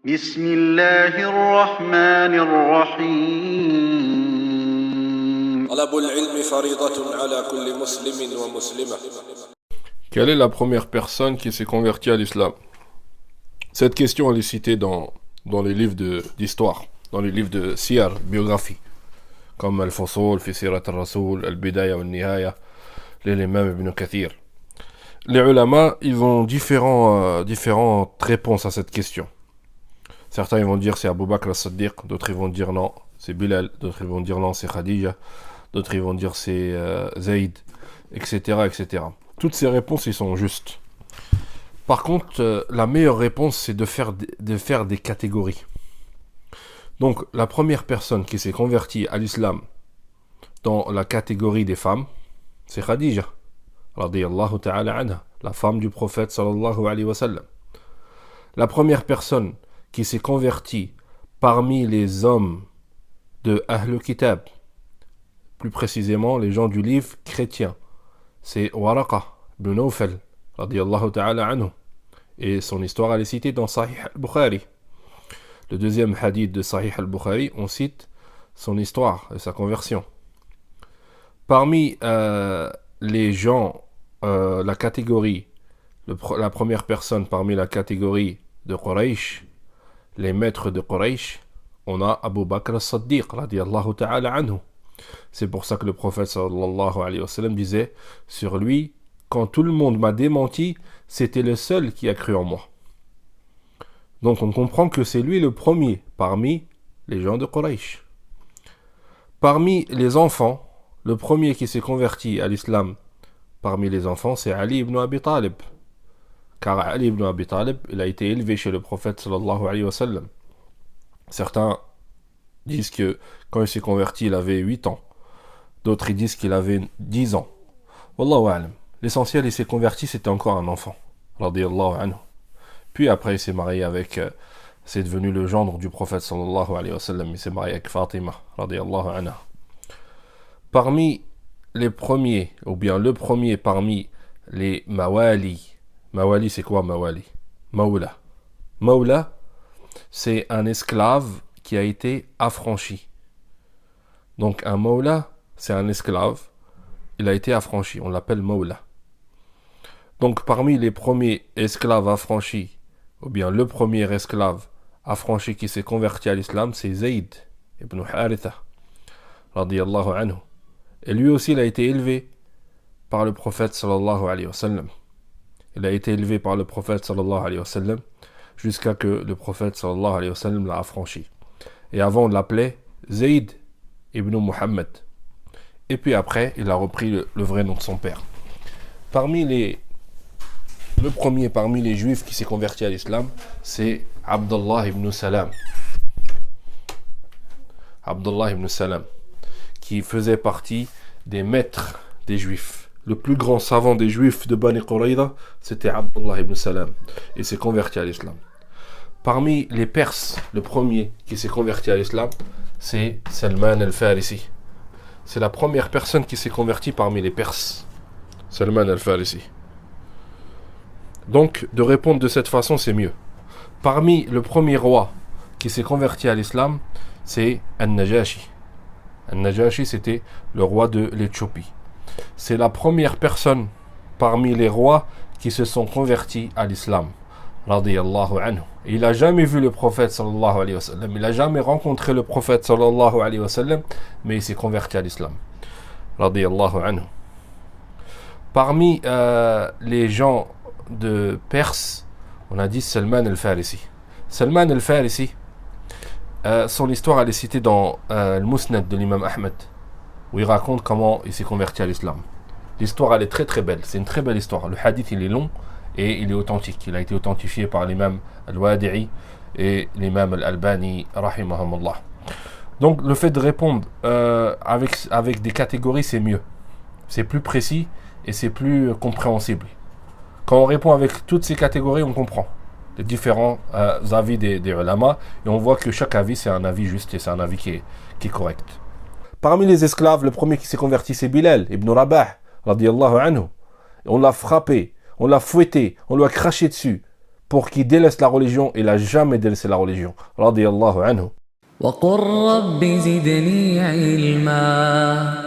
بسم الله الرحمن الرحيم. طلب العلم فريضة على كل مسلم ومسلمة. Quelle est la première personne qui s'est convertie à l'islam? Cette question elle est citée dans les livres d'histoire, dans les livres de siyar, biographie, comme Al-Fusul, fi Sirat al-Rasoul, Al-Bidaya wal-Nihaya, l'imam Ibn Kathir. Les ulama, ils ont différentes réponses à cette question. Certains ils vont dire c'est Abu Bakr as-Siddiq, d'autres ils vont dire non, c'est Bilal, d'autres ils vont dire non, c'est Khadija, d'autres ils vont dire c'est Zayd, etc., etc. Toutes ces réponses, ils sont justes. Par contre, la meilleure réponse, c'est de faire des catégories. Donc, la première personne qui s'est convertie à l'islam dans la catégorie des femmes, c'est Khadija, radiyallahu ta'ala anha, la femme du prophète sallallahu alayhi wa sallam. La première personne qui s'est convertie parmi les hommes de Ahl Kitab, plus précisément les gens du livre chrétien, c'est Waraqa ibn Nawfal, radiyallahu ta'ala anhu. Et son histoire, elle est citée dans Sahih al-Bukhari. Le deuxième hadith de Sahih al-Bukhari, on cite son histoire et sa conversion. Parmi les gens, la catégorie, la première personne parmi la catégorie de Quraysh, les maîtres de Quraysh, on a Abu Bakr as-Siddiq, radiyallahu ta'ala anhu. C'est pour ça que le prophète sallallahu alayhi wa sallam disait sur lui, quand tout le monde m'a démenti, c'était le seul qui a cru en moi. Donc on comprend que c'est lui le premier parmi les gens de Quraysh. Parmi les enfants, le premier qui s'est converti à l'islam parmi les enfants, c'est Ali ibn Abi Talib. Car Ali ibn Abi Talib, il a été élevé chez le prophète sallallahu alayhi wa sallam. Certains disent que quand il s'est converti, il avait 8 ans. D'autres ils disent qu'il avait 10 ans. Wallahu a'lam. L'essentiel, il s'est converti, c'était encore un enfant. Radiyallahu anhu. Puis après, il s'est marié avec... c'est devenu le gendre du prophète sallallahu alayhi wa sallam. Il s'est marié avec Fatima. Radiyallahu anha. Parmi les premiers, ou bien le premier parmi les mawali. Mawali, c'est quoi mawali? Mawla. Mawla, c'est un esclave qui a été affranchi. Donc un mawla, c'est un esclave. Il a été affranchi. On l'appelle mawla. Donc parmi les premiers esclaves affranchis, ou bien le premier esclave affranchi qui s'est converti à l'islam, c'est Zayd ibn Haritha, radiyallahu anhu. Et lui aussi, il a été élevé par le prophète sallallahu alayhi wa sallam. Il a été élevé par le prophète sallallahu alayhi wa sallam jusqu'à que le prophète sallallahu alayhi wa sallam l'a affranchi. Et avant, on l'appelait Zayd ibn Muhammad. Et puis après, il a repris le vrai nom de son père. Le premier parmi les juifs qui s'est converti à l'islam, c'est Abdullah ibn Salam. Abdullah ibn Salam, qui faisait partie des maîtres des juifs. Le plus grand savant des juifs de Bani Qurayza, c'était Abdullah ibn Salam. Il s'est converti à l'islam. Parmi les Perses, le premier qui s'est converti à l'islam, c'est Salman al-Farisi. C'est la première personne qui s'est convertie parmi les Perses. Salman al-Farisi. Donc, de répondre de cette façon, c'est mieux. Parmi le premier roi qui s'est converti à l'islam, c'est Al-Najashi. Al-Najashi, c'était le roi de l'Éthiopie. C'est la première personne parmi les rois qui se sont convertis à l'islam. Radiyallahu anhu. Et il n'a jamais vu le prophète sallallahu alayhi wa sallam. Il n'a jamais rencontré le prophète sallallahu alayhi wa sallam, mais il s'est converti à l'islam. Radiyallahu anhu. Parmi les gens de Perse, on a dit Salman al-Farisi. Salman al-Farisi, son histoire elle est citée dans le Musnad de l'imam Ahmed, où il raconte comment il s'est converti à l'islam. L'histoire elle est très très belle, c'est une très belle histoire. Le hadith il est long et il est authentique. Il a été authentifié par l'imam al-Wadi'i et l'imam al-Albani rahimahumullah. Donc le fait de répondre avec des catégories, c'est mieux. C'est plus précis et c'est plus compréhensible. Quand on répond avec toutes ces catégories, on comprend les différents avis des ulama et on voit que chaque avis c'est un avis juste et c'est un avis qui est correct. Parmi les esclaves, le premier qui s'est converti c'est Bilal ibn Rabah radiyallahu anhu. On l'a frappé, on l'a fouetté, on lui a craché dessus pour qu'il délaisse la religion, il n'a jamais délaissé la religion. Radiyallahu anhu. وقل رب زدني علما